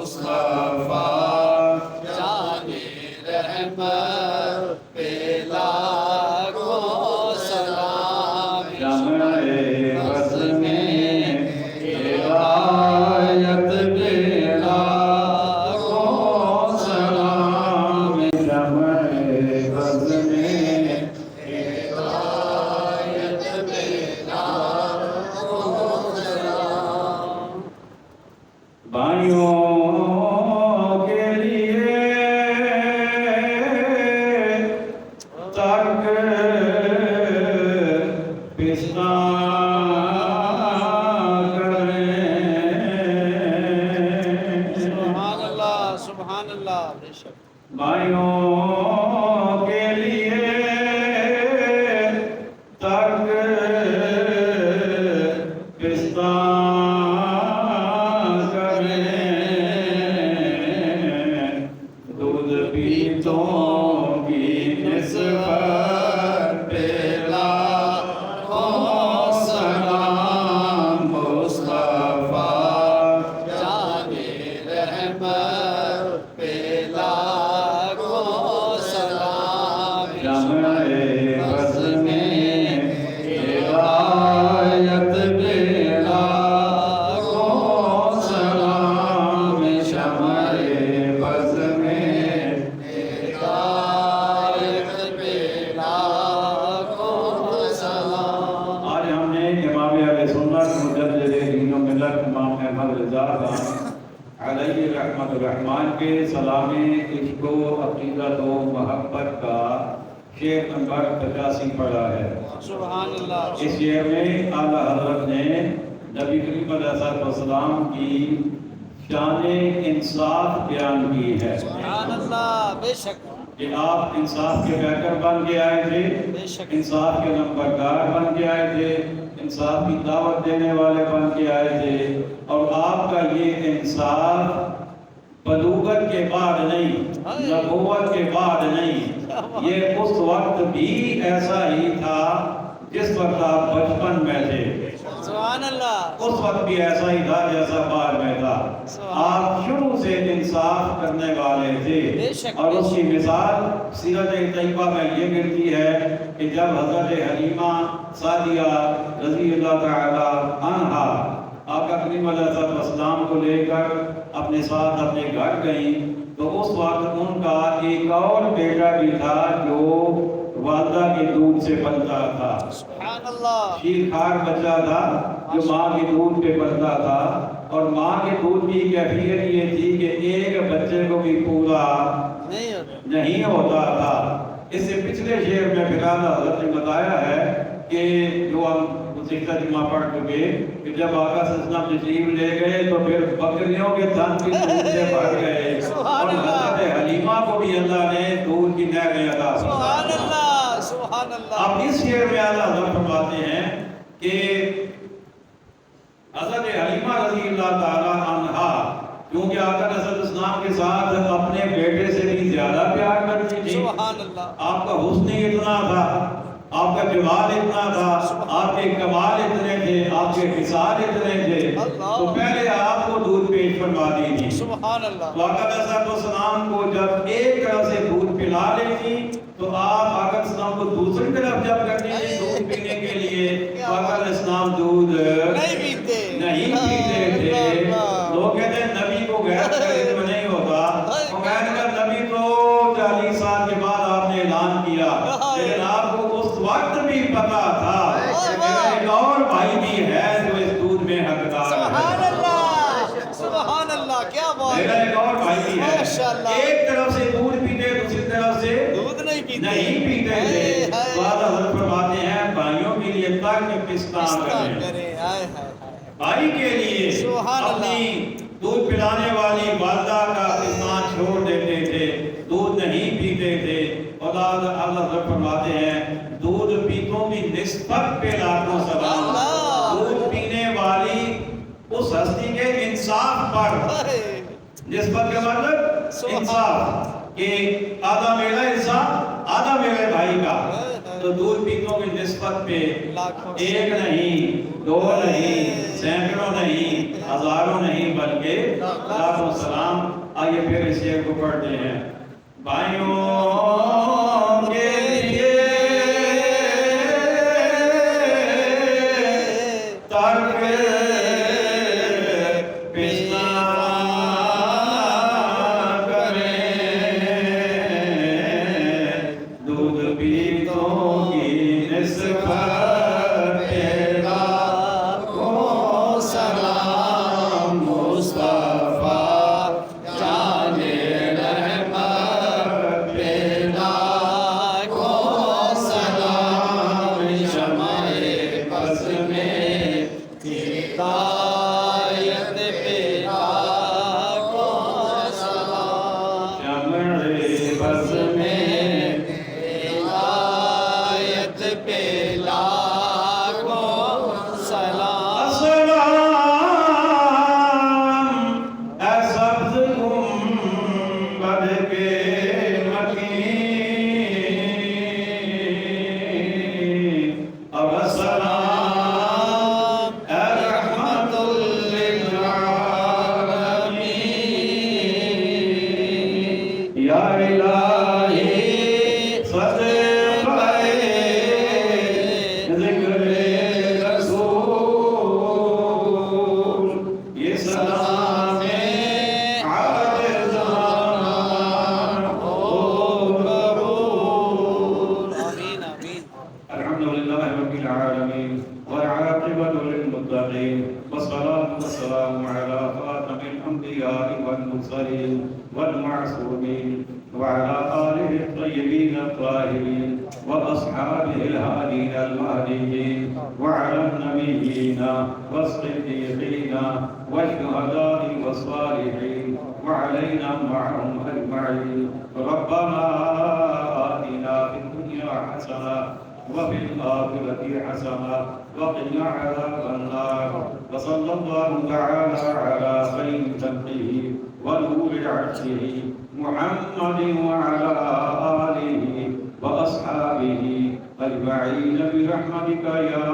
मुस्तफा जाने रहमत पे लाखों सलाम। जमरे बज़्म में हिदायत पे लाखों सलाम। जमरे बज़्म में हिदायत पे लाखों सलाम। भाइयों के लिए तक पिस्ता सुभान अल्लाह बेशक। भाइयों के लिए तक पिस्ता दूध पीतों की निस्बत पे लाखों सलाम। मुस्तफा जाने रहमत पे लाखों सलाम। जमरे बज़्म में हिदायत पे लाखों सलाम। जमरे बज़्म में हिदायत पे लाखों सलाम। आज हमने इमाम अहले सुन्नत मुजद्दिद दीन व मिल्लत इमाम अहमद रज़ा खान अलैहि रहमतुर रहमान के सलामे इश्क़ व अक़ीदत व मोहब्बत का शेर नंबर 85 पढ़ा है। सुभान अल्लाह। इस शेर में आला हज़रत ने नबी करीम अलैहिस्सलाम की शान इंसाफ बयान की है सुभान अल्लाह बेशक। कि आप इंसाफ के बैकर बन के आए थे, बेशक। इंसाफ के नंबरदार बन के आए थे, इंसाफ की दावत देने वाले बन के आए थे। और आपका ये इंसाफ बलूगत के बाद नहीं, नबूवत के बाद नहीं, ये उस वक्त भी ऐसा ही था जिस वक्त आप बचपन में थे। सुभान अल्लाह। उस वक्त भी ऐसा ही था जैसा बाद में था। आप शुरू से इंसाफ करने वाले थे। और उसकी मिसाल सीरत तैयबा में ये मिलती है कि जब हज़रत हलीमा सादिया रज़ी अल्लाह तआला अन्हा आका करीम अलैहिस्सलाम को लेकर अपने साथ अपने घर गई, तो उस वक्त उनका एक और बेटा भी था जो वालदा के दूध से पलता था। सुभान अल्लाह। शीरखार बच्चा था जो माँ के दूध पे पलता था। और माँ के दूध की कैफियत ये थी कि एक बच्चे को भी पूरा नहीं होता था। इससे पिछले शेर में फिलहाल हज़रत ने बताया है कि जो हम सिक्का जुमा पढ़ चुके कि जब आका सल्लल्लाहु अलैहि तशरीफ ले गए तो फिर बकरियों के थन भी दूध से भर गए। और हज़रत हलीमा को भी अल्लाह ने दूध की नहरें अता की। सुभान अल्लाह सुभान अल्लाह। अब इस शेर में आला हज़रत फरमाते हैं कि हज़रत हलीमा रज़ी अल्लाह ताला अन्हा क्योंकि आका सल्लल्लाहु के साथ अपने बेटे से भी ज्यादा प्यार करती थी। सुभान अल्लाह। आपका हुस्न इतना था, आपका जमाल इतना था, आपके कमाल इतने थे, आपके हिसाब इतने थे, तो पहले आपको दूध पेश फरमा दी थी। सुभान अल्लाह। तो आका सल्लल्लाहु को जब एक तरफ से दूध पिला लेती तो आप आका सल्लल्लाहु को दूसरी तरफ जब करती थी दूध पीने के लिए तो आका सल्लल्लाहु दूध नहीं पीते थे। लोग कहते हैं नबी को गैर का इल्म नहीं होता। तो मैंने कहा नबी तो 40 साल के बाद आपने ऐलान किया, लेकिन आपको उस वक्त भी पता था कि मेरा एक और भाई भी है जो इस दूध में हकदार है। सुभान अल्लाह क्या बात है। मेरा एक और भाई भी है। एक तरफ से दूध पीते, दूसरी तरफ से दूध नहीं पीते थे। तो हज़रत फरमाते हैं भाइयों के लिए तक पिस्ता करें। भाई के लिए अपनी दूध पिलाने वाली वालदा का पिस्ता छोड़ देते थे, दूध नहीं पीते थे। और अल्लाह फरमाते हैं दूध पीतों की निस्बत पे लाखों सलाम। दूध पीने वाली उस हस्ती के इंसाफ पर, निस्बत का मतलब इंसाफ कि आधा मेरा हिस्सा आधा मेरे भाई का। तो दूध पीतों की निस्बत पे एक नहीं, दो नहीं, सैकड़ों नहीं, हजारों नहीं, बल्कि लाखों सलाम आइए फिर इस शेर को पढ़ते हैं। भाइयों के लिए तर्क पिस्ता करें, दूध पीतों की निस्बत तेरा को सलाम मुस्तफा जाने रहमत पेला को सलाम शमाए बस में हिदायत पेला को सलाम शमाए बस में हिदायत पेला को सलाम अस्सलाम ऐ सब्ज़ गुंबद के मकीन, अब अस्सलाम ऐ रहमतुल लिल आलमीन, या इलाही सदक़े ज़िक्रे रसूल, ये सलाम आज़िज़ान हो कबूल। आमीन आमीन। अल्हम्दुलिल्लाहि रब्बिल आलमीन वल आक़िबतु लिल मुत्तक़ीन वस्सलातु वस्सलामु अला ख़ातमिल अंबिया'i वल मुरसलीन वल मअसूमीन व अला आलिहि त्तय्यिबीन अत्ताहिरीन व अस्हाबिहिल हादीन अल महदीयीन व अला नबिय्यीन वस्सिद्दीक़ीन वश्शुहदा'i वस्सालिहीन व अलैना मअहुम अजमईन। रब्बना आतिना फिद दुनिया हसना وفي الآخرة حسنة وقنا عذاب النار وصلى الله تعالى على خير خلقه ونور عرشه محمد وعلى آله وأصحابه أجمعين برحمتك يا